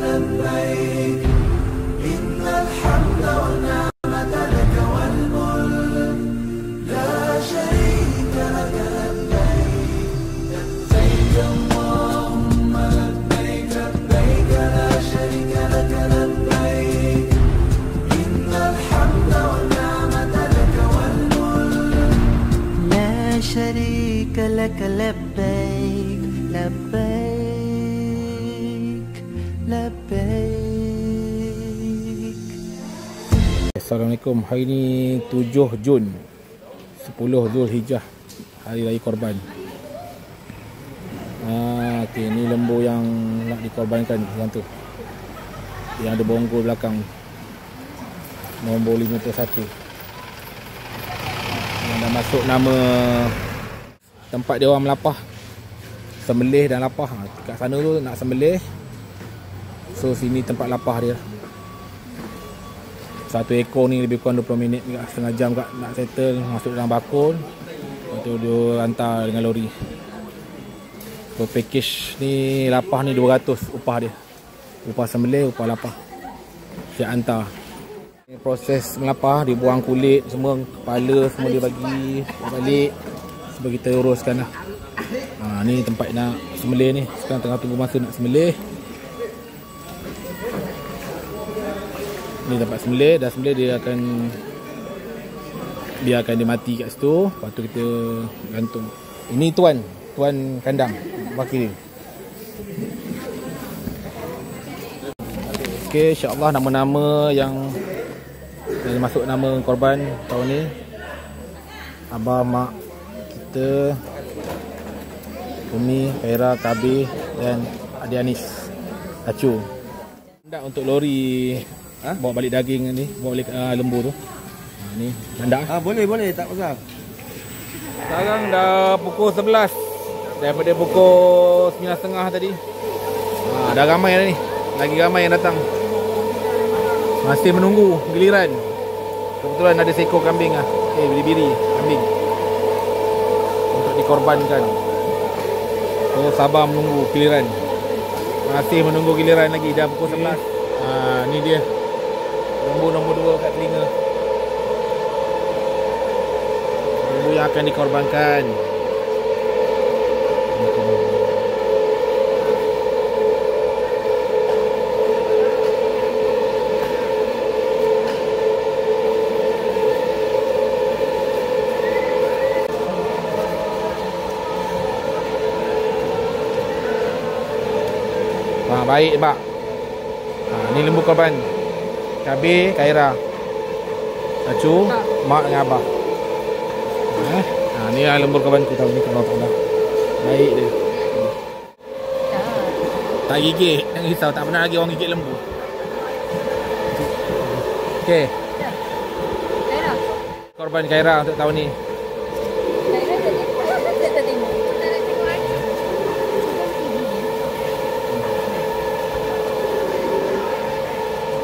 لبيك إن الحمد والنعمة لك والملك لا شريك لك لبيك لبيك اللهم لبيك لبيك لا شريك لك لبيك إن الحمد والنعمة لك والملك لا شريك لك لبيك لبيك لبيك. Assalamualaikum. Hari ni 7 Jun 10 Zulhijjah, hari raya korban. Okay, ni lembu yang nak dikorbankan yang tu, yang ada bonggol belakang, nombor 51, yang dah masuk nama tempat dia orang melapah, sembelih dan lapah. Kat sana tu nak sembelih, so sini tempat lapah dia. Satu ekor ni lebih kurang 20 minit, setengah jam kat nak settle, masuk dalam bakul, lepas tu dia hantar dengan lori. So package ni lapah ni 200 upah dia, upah sembelih, upah lapah, siap hantar. Proses melapah, dia buang kulit semua, kepala semua dia bagi balik, sebab kita uruskan lah. Ni tempat nak sembelih ni, sekarang tengah tunggu masa nak sembelih. Ni tempat sembelih, dah sembelih dia akan dia mati kat situ, lepas tu kita gantung. Ini tuan kandang wakil. Okey, insya-Allah nama-nama yang masuk nama korban tahun ni, abah, mak kita, Umi, Khaira, Kabir dan adik Anis, Acu. Hendak untuk lori bawa balik daging ni, bawa balik lembu tu. Ni hendak. Boleh, tak pasal. Sekarang dah pukul 11 daripada pukul 9.30 tadi. Dah ramai dah ni. Lagi ramai yang datang. Masih menunggu giliran. Kebetulan ada seekor kambing biri-biri kambing untuk dikorbankan. So sabar menunggu giliran. Masih menunggu giliran lagi, dah pukul 11. Ni dia lembu nombor 2 kat telinga, lembu yang akan dikorbankan. Baik Pak. Ni lembu korban Kabir, Khaira, Acu, mak dengan abah. Ni lah lembu korban ku tahun ni, kalau tak dah. Baik dia. Tak gigit, jangan risau, tak pernah lagi orang gigit lembu. Okey. Korban Khaira untuk tahun ni.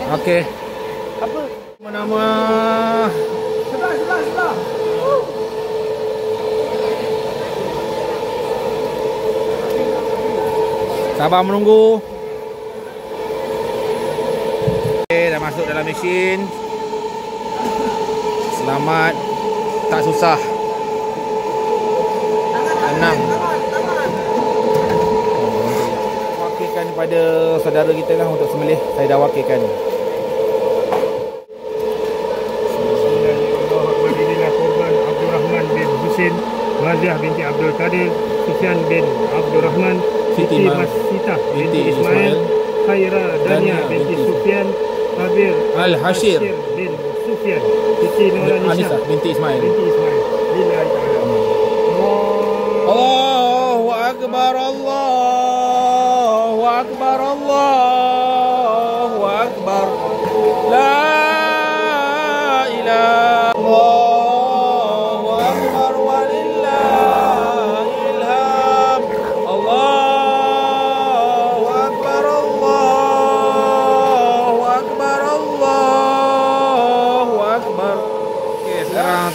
Okey. Apa? Nama sebelah. Sabar menunggu. Okey, dah masuk dalam mesin. Selamat, tak susah. Tenang. Wakilkan kepada saudara kita lah untuk sembelih. Saya dah wakilkan. Maziah binti Abdul Qadir, Sufyan bin Abdul Rahman, Siti Masita binti Ismail, Khaira Dania binti Sufyan, Kabir Al-Hashir bin Sufyan, Siti Nurhanisha binti Ismail. Lillahi ta'ala. Allahu Akbar, Allahu Akbar, Allahu Akbar. La ilaha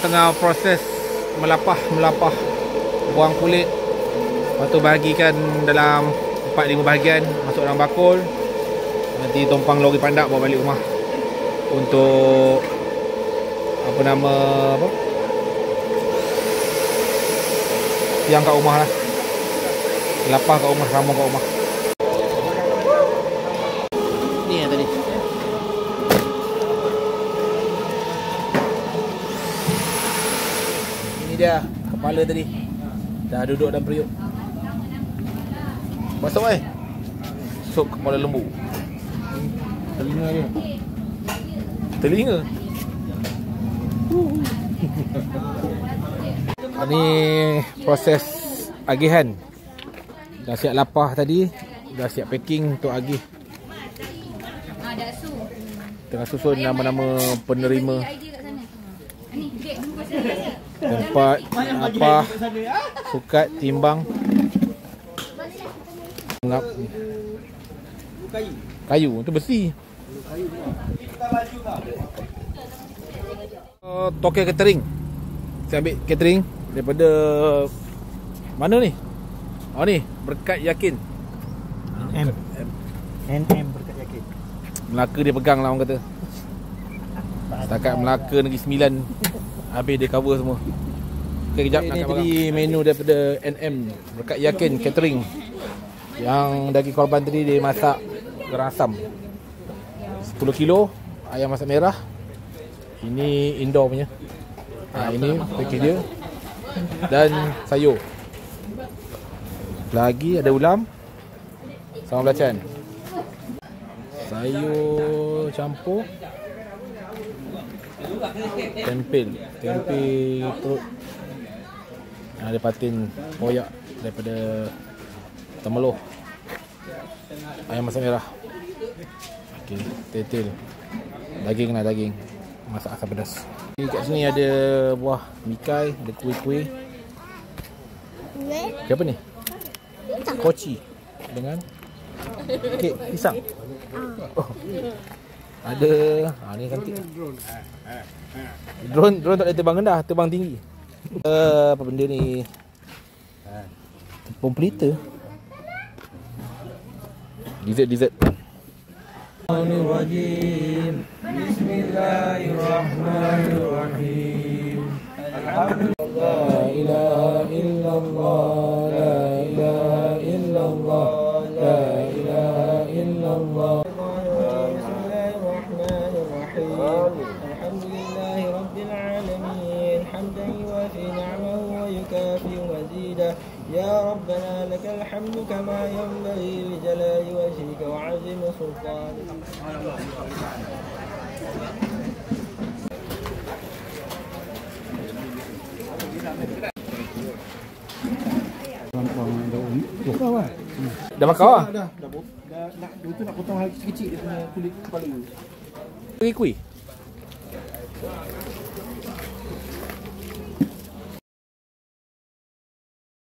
tengah proses melapah buang kulit, lepas tu bahagikan dalam 4-5 bahagian, masuk dalam bakul, Nanti tumpang lori pandak bawa balik rumah untuk apa nama apa? Yang kat rumah lah. Lapar kat rumah, ramah kat rumah. Ni yang tadi. Ini dia kepala tadi. Dah duduk dalam periuk. Masuk sup kepala lembu. Telinga dia. Telinga. Ini proses agihan. Dah siap lapah tadi. Dah siap packing untuk agih. Tengah susun nama-nama penerima. Tempat lapah, sukat, timbang. Kayu, itu besi. Tokek catering. Saya ambil catering daripada mana ni? Oh ni, Berkat Yakin. NM Berkat Yakin. Melaka dia pegang lah orang kata. Setakat Melaka Negeri Sembilan habis dia cover semua. Okay, kejap nak tadi menu daripada NM Berkat Yakin Catering. Yang daging korban tadi dia masak garam asam 10 kilo ayam masak merah. Ini indoor punya. Ini package dia. Dan sayur. Lagi ada ulam sama belacan. Sayur campur. Tempel perut. Ada patin koyak daripada temeloh. Ayam masak merah. Okey, tetel. Daging lah, daging. Masak asam pedas. Kat sini ada buah mikai, ada kuih-kuih. Apa ni? Koci dengan kek pisang. Oh. Ada ni cantik. Drone tak boleh terbang rendah, terbang tinggi. Apa benda ni? Tepung pelita. Dessert. Bismillahirrahmanirrahim. La ilaha illallah, la ilaha illallah, la ilaha illallah. Alhamdulillahi Rabbil Alamin. Hamdan yuwafi ni'amahu wa yukafi mazidah. Ya Rabbana lakal hamdu kama yanbaghi li jalali wajhika wa 'azimi sultanik. Dah bakar lah? Dah nak itu nak potong kecil-kecil dia punya kulit kepala. Kuih-kuih.